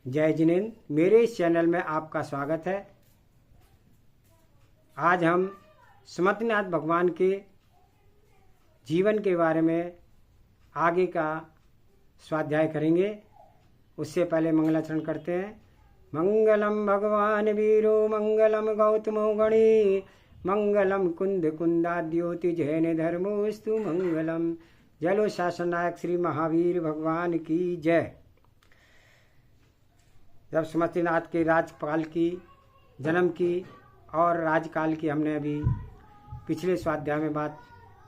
जय जिनेन्द्र, मेरे इस चैनल में आपका स्वागत है। आज हम सुमतिनाथ भगवान के जीवन के बारे में आगे का स्वाध्याय करेंगे। उससे पहले मंगलाचरण करते हैं। मंगलम भगवान वीरो मंगलम गौतमो गणी मंगलम कुंद कुंदाद्योति जैन धर्मोस्तु मंगलम। जलो शासन नायक श्री महावीर भगवान की जय। जब सुमतिनाथ के राजपाल की जन्म की और राजकाल की हमने अभी पिछले स्वाध्याय में बात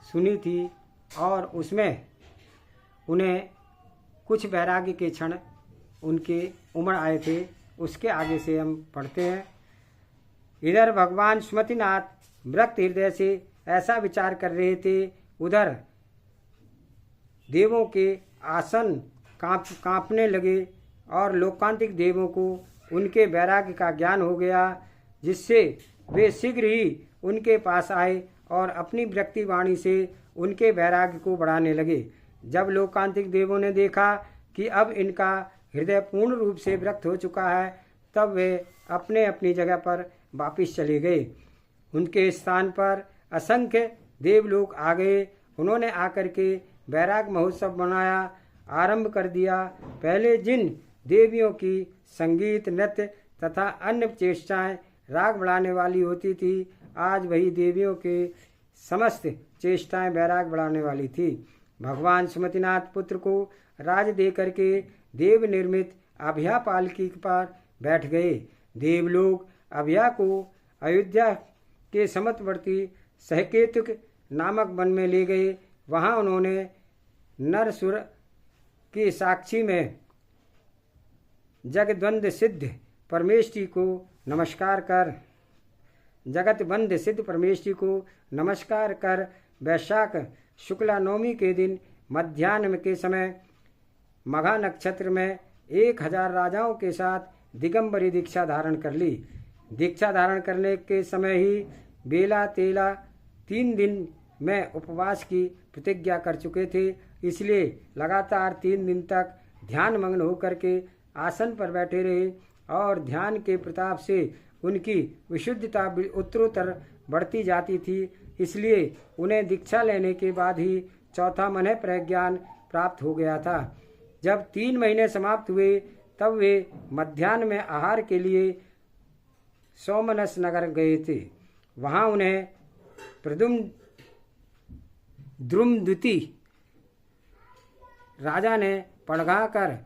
सुनी थी और उसमें उन्हें कुछ वैराग्य के क्षण उनके उमड़ आए थे। उसके आगे से हम पढ़ते हैं। इधर भगवान सुमतिनाथ विरक्त हृदय से ऐसा विचार कर रहे थे, उधर देवों के आसन कांपने लगे और लोकांतिक देवों को उनके वैराग्य का ज्ञान हो गया, जिससे वे शीघ्र ही उनके पास आए और अपनी विरक्ति वाणी से उनके वैराग्य को बढ़ाने लगे। जब लोकांतिक देवों ने देखा कि अब इनका हृदय पूर्ण रूप से विरक्त हो चुका है, तब वे अपने अपनी जगह पर वापिस चले गए। उनके स्थान पर असंख्य देवलोक आ गए। उन्होंने आकर के वैराग महोत्सव मनाया आरंभ कर दिया। पहले जिन देवियों की संगीत, नृत्य तथा अन्य चेष्टाएं राग बढ़ाने वाली होती थी, आज वही देवियों के समस्त चेष्टाएं वैराग बढ़ाने वाली थी। भगवान सुमतिनाथ पुत्र को राज दे करके देव निर्मित अभया पालकी पर बैठ गए। देवलोग अभया को अयोध्या के समीपवर्ती सहकेतुक नामक वन में ले गए। वहां उन्होंने नरसुर के साक्षी में जगद्वंद सिद्ध परमेश्वरी को नमस्कार कर वैशाख शुक्ला नवमी के दिन मध्याह्न के समय मघा नक्षत्र में 1000 राजाओं के साथ दिगंबरी दीक्षा धारण कर ली। दीक्षा धारण करने के समय ही बेला तेला 3 दिन में उपवास की प्रतिज्ञा कर चुके थे, इसलिए लगातार 3 दिन तक ध्यान मग्न होकर के आसन पर बैठे रहे और ध्यान के प्रताप से उनकी विशुद्धता उत्तरोत्तर बढ़ती जाती थी। इसलिए उन्हें दीक्षा लेने के बाद ही चौथा मन प्रज्ञान प्राप्त हो गया था। जब 3 महीने समाप्त हुए, तब वे मध्याह्न में आहार के लिए सोमनस नगर गए थे। वहां उन्हें द्रुमदुति राजा ने पड़गा कर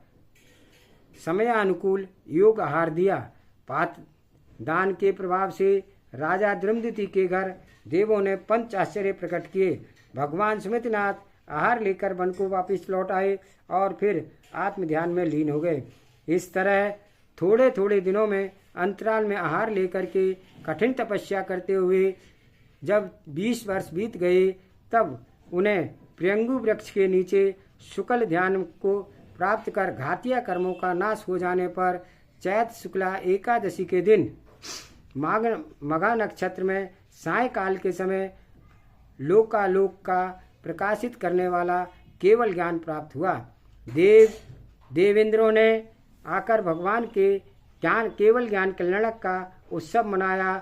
समयानुकूल योग आहार दिया। पात्र दान के प्रभाव से राजा द्रुमदुति के घर देवों ने पंच आश्चर्य प्रकट किए। भगवान सुमतिनाथ आहार लेकर वन को वापिस लौट आए और फिर आत्म ध्यान में लीन हो गए। इस तरह थोड़े थोड़े दिनों में अंतराल में आहार लेकर के कठिन तपस्या करते हुए जब 20 वर्ष बीत गए, तब उन्हें प्रियंगु वृक्ष के नीचे शुक्ल ध्यान को प्राप्त कर घातिया कर्मों का नाश हो जाने पर चैत शुक्ला एकादशी के दिन मघा नक्षत्र में सायकाल के समय लोकालोक का प्रकाशित करने वाला केवल ज्ञान प्राप्त हुआ। देवेंद्रों ने आकर भगवान के केवल ज्ञान कल्याणक का उत्सव मनाया।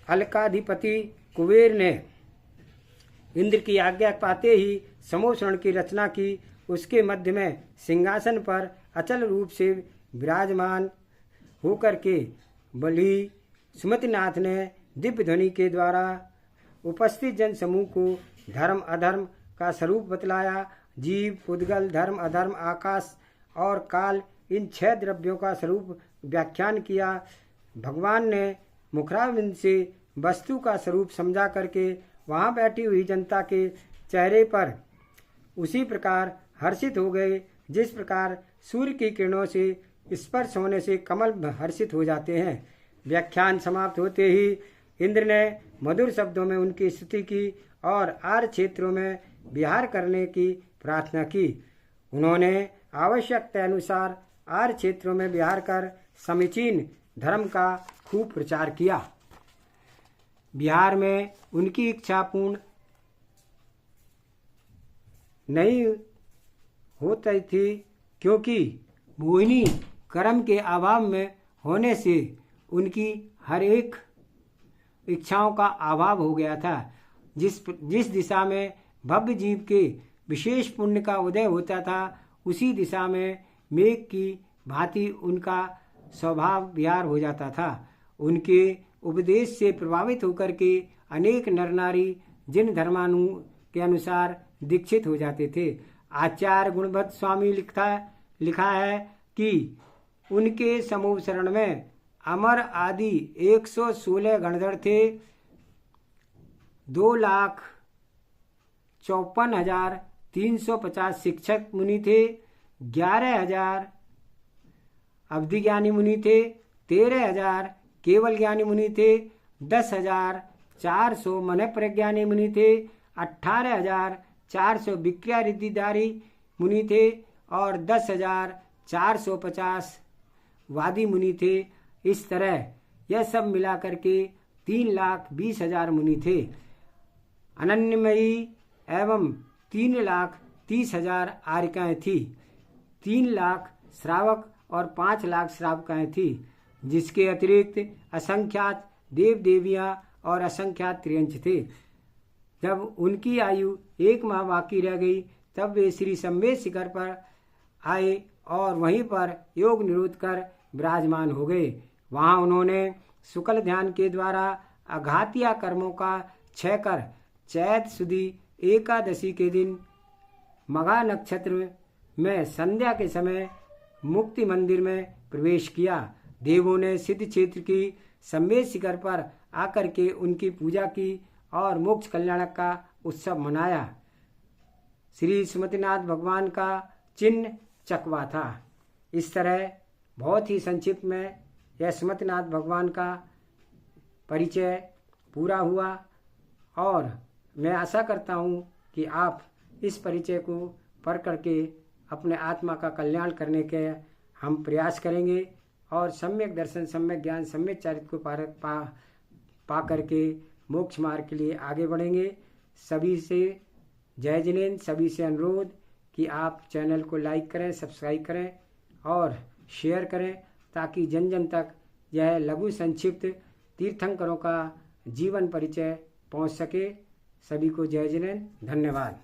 अलकाधिपति कुबेर ने इंद्र की आज्ञा पाते ही समोषण की रचना की। उसके मध्य में सिंहासन पर अचल रूप से विराजमान होकर के बलि सुमतिनाथ ने दिव्य ध्वनि के द्वारा उपस्थित जन समूह को धर्म अधर्म का स्वरूप बतलाया। जीव, पुद्गल, धर्म अधर्म, आकाश और काल, इन 6 द्रव्यों का स्वरूप व्याख्यान किया। भगवान ने मुखराविंद से वस्तु का स्वरूप समझा करके वहां बैठी हुई जनता के चेहरे पर उसी प्रकार हर्षित हो गए, जिस प्रकार सूर्य की किरणों से स्पर्श होने से कमल हर्षित हो जाते हैं। व्याख्यान समाप्त होते ही इंद्र ने मधुर शब्दों में उनकी स्तुति की और आर्य क्षेत्रों में विहार करने की प्रार्थना की। उन्होंने आवश्यकता अनुसार आर्य क्षेत्रों में विहार कर समीचीन धर्म का खूब प्रचार किया। बिहार में उनकी इच्छा पूर्ण नहीं होती थी, क्योंकि मोहिनी कर्म के अभाव में होने से उनकी हर एक इच्छाओं का अभाव हो गया था। जिस दिशा में भव्य जीव के विशेष पुण्य का उदय होता था, उसी दिशा में मेघ की भांति उनका स्वभाव विहार हो जाता था। उनके उपदेश से प्रभावित होकर के अनेक नर नारी जिन धर्मानु के अनुसार दीक्षित हो जाते थे। आचार्य गुणवत्त स्वामी लिखा है कि उनके समूह शरण में अमर आदि 116 गणधर थे। 2,54,350 शिक्षक मुनि थे। 11,000 अवधि ज्ञानी मुनि थे। 13,000 केवल ज्ञानी मुनि थे। 10,400 मन प्रज्ञानी मुनि थे। 18,400 विक्रिया रिद्धिधारी मुनि थे और 10,450 वादी मुनि थे। इस तरह यह सब मिलाकर के 3,20,000 मुनि थे। अनन्यमयी एवं 3,30,000 आर्यिकाएं थी। 3,00,000 श्रावक और 5,00,000 श्रावकाएं थी, जिसके अतिरिक्त असंख्यात देव देवियां और असंख्यात त्रियंच थे। जब उनकी आयु 1 माह बाकी रह गई, तब वे श्री संवेद शिखर पर आए और वहीं पर योग निरुद्ध कर विराजमान हो गए। वहां उन्होंने शुक्ल ध्यान के द्वारा अघातिया कर्मों का क्षय कर चैत सुदी एकादशी के दिन मघा नक्षत्र में संध्या के समय मुक्ति मंदिर में प्रवेश किया। देवों ने सिद्ध क्षेत्र की संवेद शिखर पर आकर के उनकी पूजा की और मोक्ष कल्याण का उत्सव मनाया। श्री सुमतिनाथ भगवान का चिन्ह चकवा था। इस तरह बहुत ही संक्षिप्त में यह सुमतिनाथ भगवान का परिचय पूरा हुआ और मैं आशा करता हूँ कि आप इस परिचय को पढ़ करके अपने आत्मा का कल्याण करने के हम प्रयास करेंगे और सम्यक दर्शन, सम्यक ज्ञान, सम्यक चरित्र को पा करके मोक्ष मार्ग के लिए आगे बढ़ेंगे। सभी से जय जिनेन्द्र, सभी से अनुरोध कि आप चैनल को लाइक करें, सब्सक्राइब करें और शेयर करें, ताकि जन जन तक यह लघु संक्षिप्त तीर्थंकरों का जीवन परिचय पहुंच सके। सभी को जय जिनेन्द्र, धन्यवाद।